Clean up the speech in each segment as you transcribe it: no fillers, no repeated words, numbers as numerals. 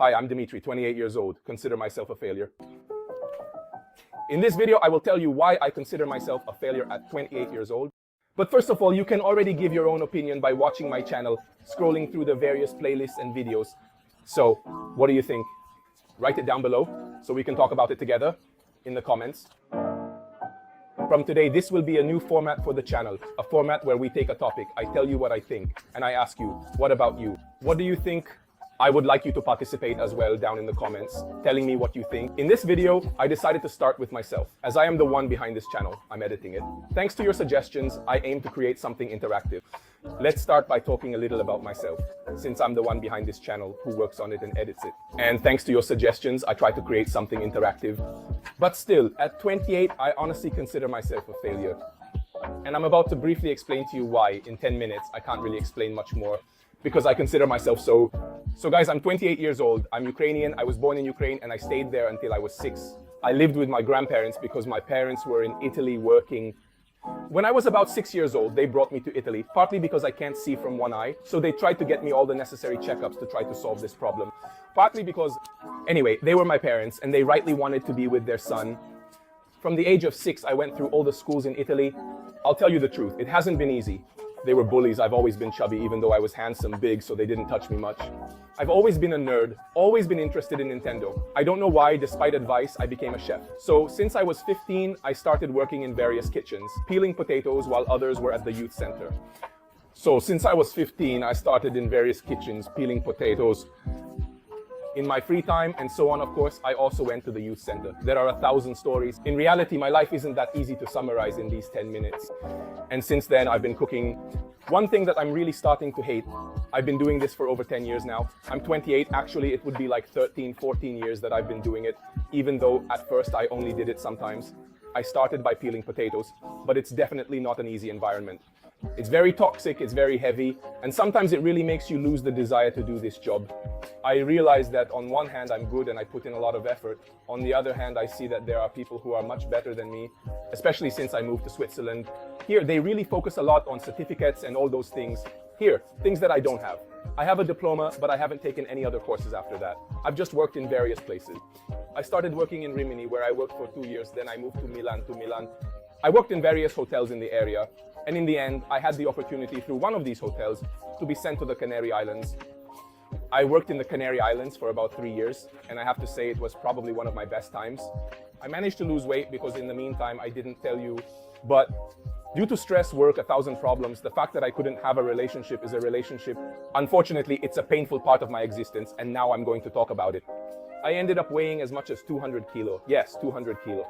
Hi, I'm Dimitri, 28 years old. Consider myself a failure. In this video, I will tell you why I consider myself a failure at 28 years old. But first of all, you can already give your own opinion by watching my channel, scrolling through the various playlists and videos. So, what do you think? Write it down below so we can talk about it together in the comments. From today, this will be a new format for the channel, a format where we take a topic, I tell you what I think, and I ask you, what about you? What do you think? I would like you to participate as well down in the comments, telling me what you think. In this video, I decided to start with myself, as I am the one behind this channel. I'm editing it. Thanks to your suggestions, I aim to create something interactive. Let's start by talking a little about myself, since I'm the one behind this channel who works on it and edits it. And thanks to your suggestions, I try to create something interactive. But still, at 28, I honestly consider myself a failure. And I'm about to briefly explain to you why. In 10 minutes, I can't really explain much more, because I consider myself so. So guys, I'm 28 years old. I'm Ukrainian. I was born in Ukraine and I stayed there until I was 6. I lived with my grandparents because my parents were in Italy working. When I was about 6 years old, they brought me to Italy, partly because I can't see from one eye. So they tried to get me all the necessary checkups to try to solve this problem. Partly because, anyway, they were my parents and they rightly wanted to be with their son. From the age of 6, I went through all the schools in Italy. I'll tell you the truth, it hasn't been easy. They were bullies. I've always been chubby, even though I was handsome, big, so they didn't touch me much. I've always been a nerd, always been interested in Nintendo. I don't know why, despite advice, I became a chef. So since I was 15, I started working in various kitchens, peeling potatoes while others were at the youth center. So since I was 15, I started in various kitchens, peeling potatoes. In my free time and so on, of course, I also went to the youth center. There are 1,000 stories. In reality, my life isn't that easy to summarize in these 10 minutes. And since then, I've been cooking. One thing that I'm really starting to hate, I've been doing this for over 10 years now. I'm 28, actually it would be like 13, 14 years that I've been doing it, even though at first I only did it sometimes. I started by peeling potatoes, but it's definitely not an easy environment. It's very toxic, it's very heavy, and sometimes it really makes you lose the desire to do this job. I realize that on one hand I'm good and I put in a lot of effort. On the other hand, I see that there are people who are much better than me, especially since I moved to Switzerland. Here, they really focus a lot on certificates and all those things. Here, things that I don't have. I have a diploma, but I haven't taken any other courses after that. I've just worked in various places. I started working in Rimini, where I worked for 2 years, then I moved to Milan. I worked in various hotels in the area, and in the end, I had the opportunity through one of these hotels to be sent to the Canary Islands. I worked in the Canary Islands for about 3 years, and I have to say it was probably one of my best times. I managed to lose weight because in the meantime, I didn't tell you, but due to stress, work, 1,000 problems, the fact that I couldn't have a relationship is a relationship. Unfortunately, it's a painful part of my existence, and now I'm going to talk about it. I ended up weighing as much as 200 kilo. Yes, 200 kilo.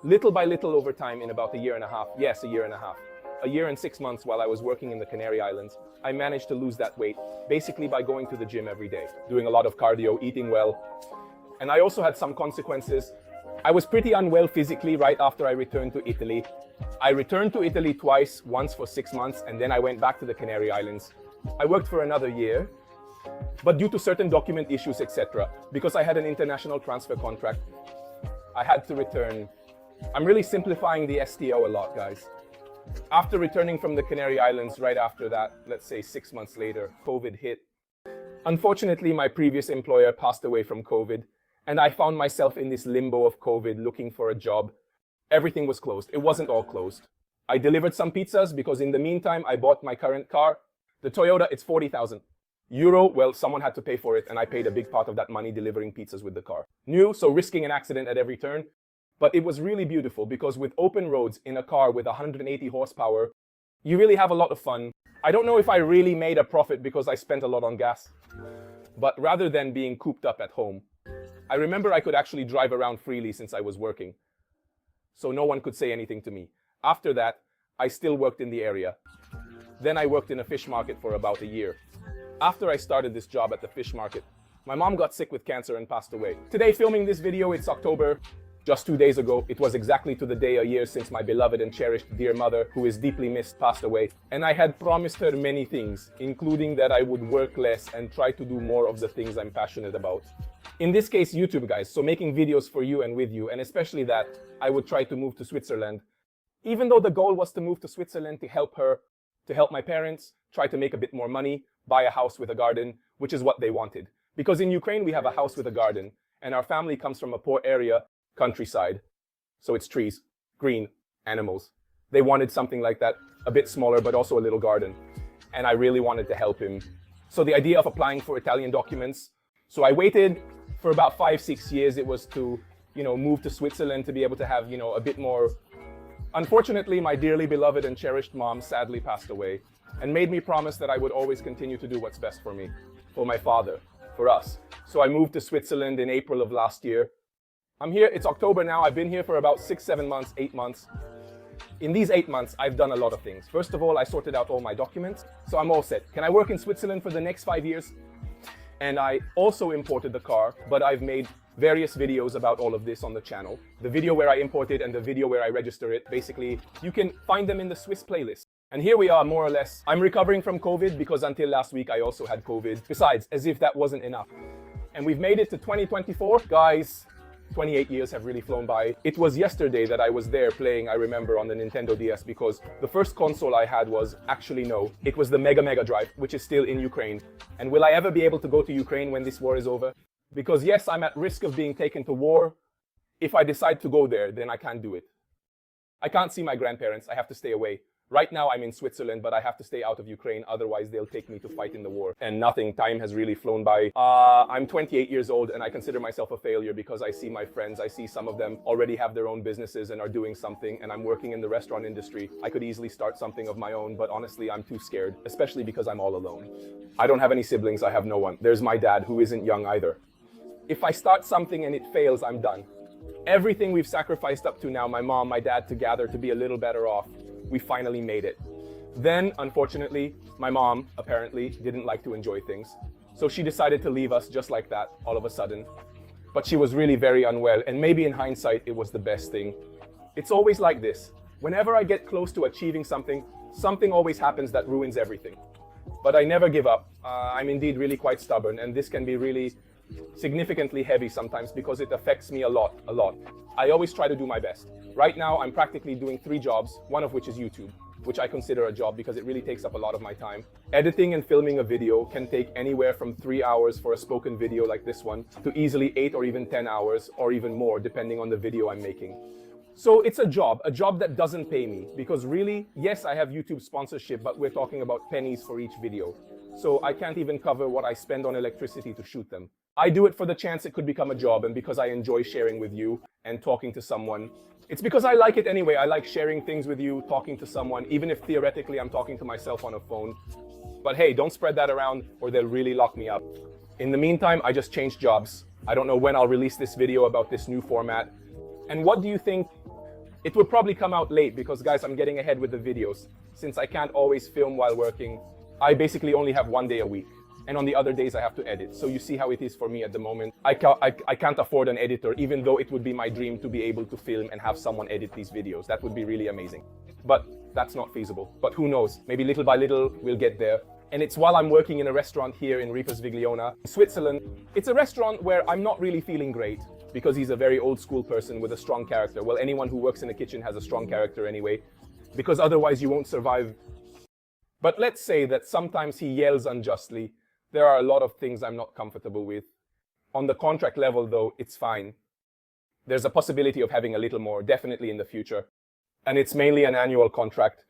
Little by little over time, in about a year and a half. Yes, a year and a half. A year and 6 months while I was working in the Canary Islands, I managed to lose that weight, basically by going to the gym every day, doing a lot of cardio, eating well. And I also had some consequences. I was pretty unwell physically right after I returned to Italy. I returned to Italy twice, once for 6 months, and then I went back to the Canary Islands. I worked for another year, but due to certain document issues, etc., because I had an international transfer contract, I had to return. I'm really simplifying the STO a lot, guys. After returning from the Canary Islands, right after that, let's say 6 months later, COVID hit. Unfortunately, my previous employer passed away from COVID, and I found myself in this limbo of COVID looking for a job. Everything was closed. It wasn't all closed. I delivered some pizzas because in the meantime, I bought my current car. The Toyota, it's 40,000 euro. Well, someone had to pay for it, and I paid a big part of that money delivering pizzas with the car. New, so risking an accident at every turn. But it was really beautiful because with open roads in a car with 180 horsepower, you really have a lot of fun. I don't know if I really made a profit because I spent a lot on gas. But rather than being cooped up at home, I remember I could actually drive around freely since I was working. So no one could say anything to me. After that, I still worked in the area. Then I worked in a fish market for about a year. After I started this job at the fish market, my mom got sick with cancer and passed away. Today, filming this video, it's October. Just 2 days ago, it was exactly to the day a year since my beloved and cherished dear mother, who is deeply missed, passed away. And I had promised her many things, including that I would work less and try to do more of the things I'm passionate about. In this case, YouTube, guys, so making videos for you and with you, and especially that, I would try to move to Switzerland. Even though the goal was to move to Switzerland to help her, to help my parents, try to make a bit more money, buy a house with a garden, which is what they wanted. Because in Ukraine, we have a house with a garden, and our family comes from a poor area, countryside. So it's trees, green, animals. They wanted something like that, a bit smaller, but also a little garden. And I really wanted to help him. So the idea of applying for Italian documents. So I waited for about 5-6 years. It was to, move to Switzerland to be able to have, a bit more. Unfortunately, my dearly beloved and cherished mom sadly passed away and made me promise that I would always continue to do what's best for me, for my father, for us. So I moved to Switzerland in April of last year. I'm here, it's October now. I've been here for about 6-7 months, 8 months. In these 8 months, I've done a lot of things. First of all, I sorted out all my documents, so I'm all set. Can I work in Switzerland for the next 5 years? And I also imported the car, but I've made various videos about all of this on the channel. The video where I import it and the video where I register it, basically, you can find them in the Swiss playlist. And here we are, more or less. I'm recovering from COVID because until last week, I also had COVID. Besides, as if that wasn't enough. And we've made it to 2024. Guys, 28 years have really flown by. It was yesterday that I was there playing, I remember, on the Nintendo DS, because the first console I had was, actually no, it was the Mega Drive, which is still in Ukraine. And will I ever be able to go to Ukraine when this war is over? Because yes, I'm at risk of being taken to war. If I decide to go there, then I can't do it. I can't see my grandparents. I have to stay away. Right now I'm in Switzerland, but I have to stay out of Ukraine. Otherwise, they'll take me to fight in the war. And time has really flown by. I'm 28 years old and I consider myself a failure because I see my friends. I see some of them already have their own businesses and are doing something. And I'm working in the restaurant industry. I could easily start something of my own, but honestly, I'm too scared, especially because I'm all alone. I don't have any siblings. I have no one. There's my dad, who isn't young either. If I start something and it fails, I'm done. Everything we've sacrificed up to now, my mom, my dad, together to be a little better off, we finally made it. Then, unfortunately, my mom apparently didn't like to enjoy things. So she decided to leave us just like that, all of a sudden. But she was really very unwell, and maybe in hindsight, it was the best thing. It's always like this. Whenever I get close to achieving something, something always happens that ruins everything. But I never give up. I'm indeed really quite stubborn, and this can be really significantly heavy sometimes because it affects me a lot. I always try to do my best. Right now, I'm practically doing 3 jobs, one of which is YouTube, which I consider a job because it really takes up a lot of my time. Editing and filming a video can take anywhere from 3 hours for a spoken video like this one to easily 8 or even 10 hours or even more, depending on the video I'm making. So it's a job that doesn't pay me because really, yes, I have YouTube sponsorship, but we're talking about pennies for each video. So I can't even cover what I spend on electricity to shoot them. I do it for the chance it could become a job and because I enjoy sharing with you and talking to someone. It's because I like it anyway. I like sharing things with you, talking to someone, even if theoretically I'm talking to myself on a phone. But hey, don't spread that around or they'll really lock me up. In the meantime, I just changed jobs. I don't know when I'll release this video about this new format. And what do you think? It will probably come out late because, guys, I'm getting ahead with the videos. Since I can't always film while working, I basically only have 1 day a week. And on the other days I have to edit. So you see how it is for me at the moment. I can't afford an editor, even though it would be my dream to be able to film and have someone edit these videos. That would be really amazing. But that's not feasible. But who knows? Maybe little by little we'll get there. And it's while I'm working in a restaurant here in Vigliona, in Switzerland. It's a restaurant where I'm not really feeling great because he's a very old school person with a strong character. Well, anyone who works in a kitchen has a strong character anyway, because otherwise you won't survive. But let's say that sometimes he yells unjustly. There are a lot of things I'm not comfortable with. On the contract level, though, it's fine. There's a possibility of having a little more, definitely in the future. And it's mainly an annual contract,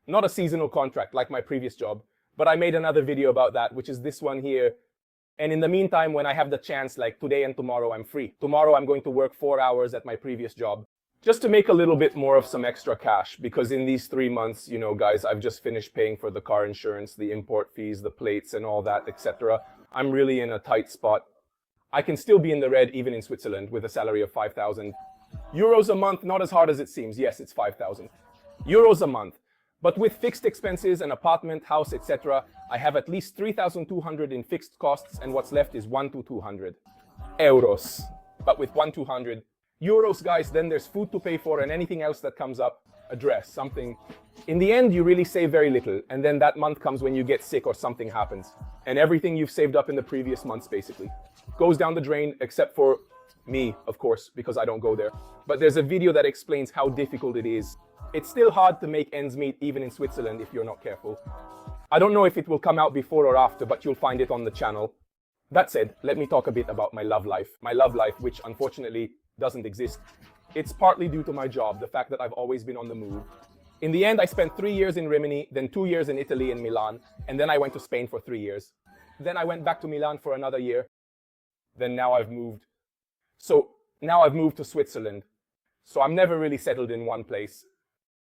not a seasonal contract like my previous job. But I made another video about that, which is this one here. And in the meantime, when I have the chance, like today and tomorrow, I'm free. Tomorrow, I'm going to work 4 hours at my previous job, just to make a little bit more of some extra cash. Because in these 3 months, you know, guys, I've just finished paying for the car insurance, the import fees, the plates and all that, etc. I'm really in a tight spot. I can still be in the red even in Switzerland with a salary of 5,000 euros a month. Not as hard as it seems. Yes, it's 5,000 euros a month. But with fixed expenses, an apartment, house, etc., I have at least 3,200 in fixed costs, and what's left is 1,200 euros. But with 1,200 euros, guys, then there's food to pay for and anything else that comes up, a dress, something. In the end, you really save very little, and then that month comes when you get sick or something happens. And everything you've saved up in the previous months, basically, goes down the drain, except for me, of course, because I don't go there. But there's a video that explains how difficult it is. It's still hard to make ends meet even in Switzerland if you're not careful. I don't know if it will come out before or after, but you'll find it on the channel. That said, let me talk a bit about my love life. My love life, which unfortunately doesn't exist. It's partly due to my job, the fact that I've always been on the move. In the end, I spent 3 years in Rimini, then 2 years in Italy in Milan, and then I went to Spain for 3 years. Then I went back to Milan for another year. Then now I've moved. Now I've moved to Switzerland. So I'm never really settled in one place.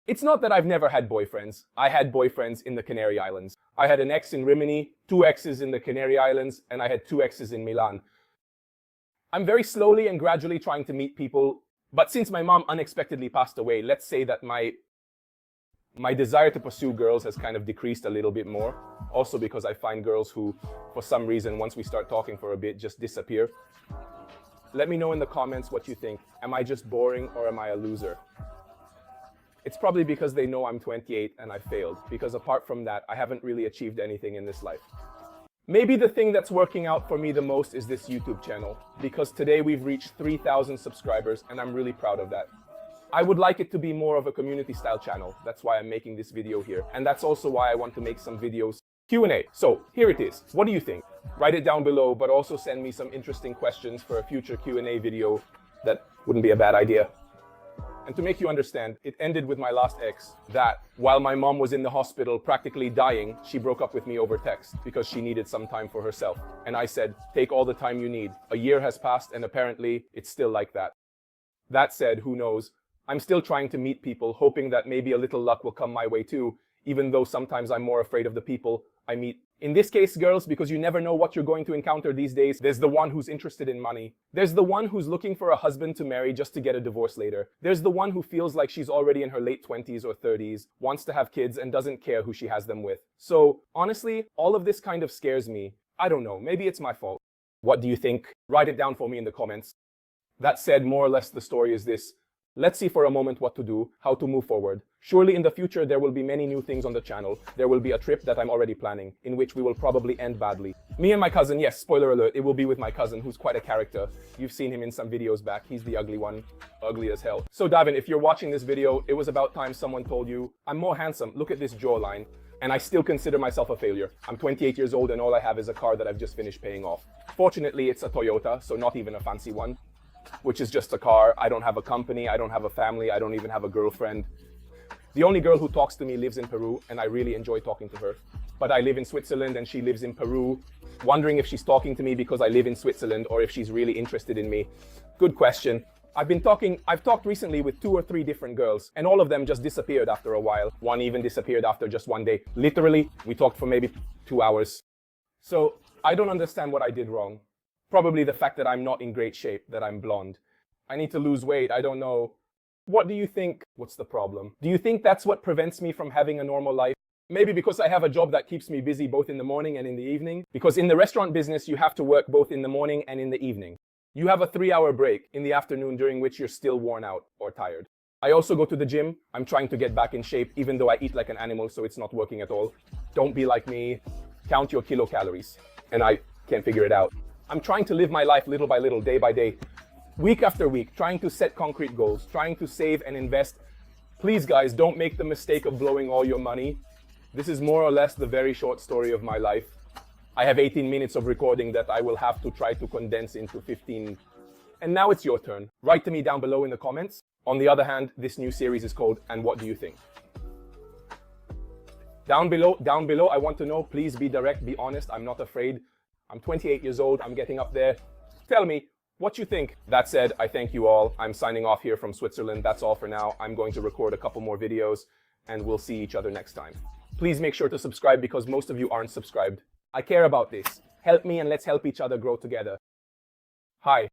It's not that I've never had boyfriends. I had boyfriends in the Canary Islands. I had an ex in Rimini, 2 exes in the Canary Islands, and I had 2 exes in Milan. I'm very slowly and gradually trying to meet people, but since my mom unexpectedly passed away, let's say that my desire to pursue girls has kind of decreased a little bit more. Also because I find girls who, for some reason, once we start talking for a bit, just disappear. Let me know in the comments what you think. Am I just boring or am I a loser? It's probably because they know I'm 28 and I failed, because apart from that, I haven't really achieved anything in this life. Maybe the thing that's working out for me the most is this YouTube channel, because today we've reached 3,000 subscribers and I'm really proud of that. I would like it to be more of a community style channel. That's why I'm making this video here. And that's also why I want to make some videos. Q&A. So here it is. What do you think? Write it down below, but also send me some interesting questions for a future Q&A video. That wouldn't be a bad idea. And to make you understand, it ended with my last ex that while my mom was in the hospital practically dying, she broke up with me over text because she needed some time for herself. And I said, take all the time you need. A year has passed and apparently it's still like that. That said, who knows? I'm still trying to meet people, hoping that maybe a little luck will come my way too, even though sometimes I'm more afraid of the people I meet. In this case, girls, because you never know what you're going to encounter these days, there's the one who's interested in money. There's the one who's looking for a husband to marry just to get a divorce later. There's the one who feels like she's already in her late 20s or 30s, wants to have kids and doesn't care who she has them with. So, honestly, all of this kind of scares me. I don't know, maybe it's my fault. What do you think? Write it down for me in the comments. That said, more or less the story is this. Let's see for a moment what to do, how to move forward. Surely in the future there will be many new things on the channel. There will be a trip that I'm already planning, in which we will probably end badly. Me and my cousin, yes, spoiler alert, it will be with my cousin, who's quite a character. You've seen him in some videos back. He's the ugly one. Ugly as hell. So Davin, if you're watching this video, it was about time someone told you, I'm more handsome, look at this jawline. And I still consider myself a failure. I'm 28 years old and all I have is a car that I've just finished paying off. Fortunately, it's a Toyota, so not even a fancy one. Which is just a car. I don't have a company, I don't have a family, I don't even have a girlfriend. The only girl who talks to me lives in Peru, and I really enjoy talking to her. But I live in Switzerland and she lives in Peru, wondering if she's talking to me because I live in Switzerland or if she's really interested in me. Good question. I've talked recently with 2 or 3 different girls, and all of them just disappeared after a while. One even disappeared after just one day. Literally, we talked for maybe 2 hours. So, I don't understand what I did wrong. Probably the fact that I'm not in great shape, that I'm blonde. I need to lose weight, I don't know. What do you think? What's the problem? Do you think that's what prevents me from having a normal life? Maybe because I have a job that keeps me busy both in the morning and in the evening? Because in the restaurant business, you have to work both in the morning and in the evening. You have a 3-hour break in the afternoon during which you're still worn out or tired. I also go to the gym. I'm trying to get back in shape, even though I eat like an animal, so it's not working at all. Don't be like me. Count your kilocalories. And I can't figure it out. I'm trying to live my life little by little, day by day, week after week, trying to set concrete goals, trying to save and invest. Please, guys, don't make the mistake of blowing all your money. This is more or less the very short story of my life. I have 18 minutes of recording that I will have to try to condense into 15. And now it's your turn. Write to me down below in the comments. On the other hand, this new series is called And What Do You Think? Down below, I want to know, please be direct, be honest, I'm not afraid. I'm 28 years old, I'm getting up there. Tell me what you think. That said, I thank you all. I'm signing off here from Switzerland. That's all for now. I'm going to record a couple more videos and we'll see each other next time. Please make sure to subscribe because most of you aren't subscribed. I care about this. Help me and let's help each other grow together. Hi.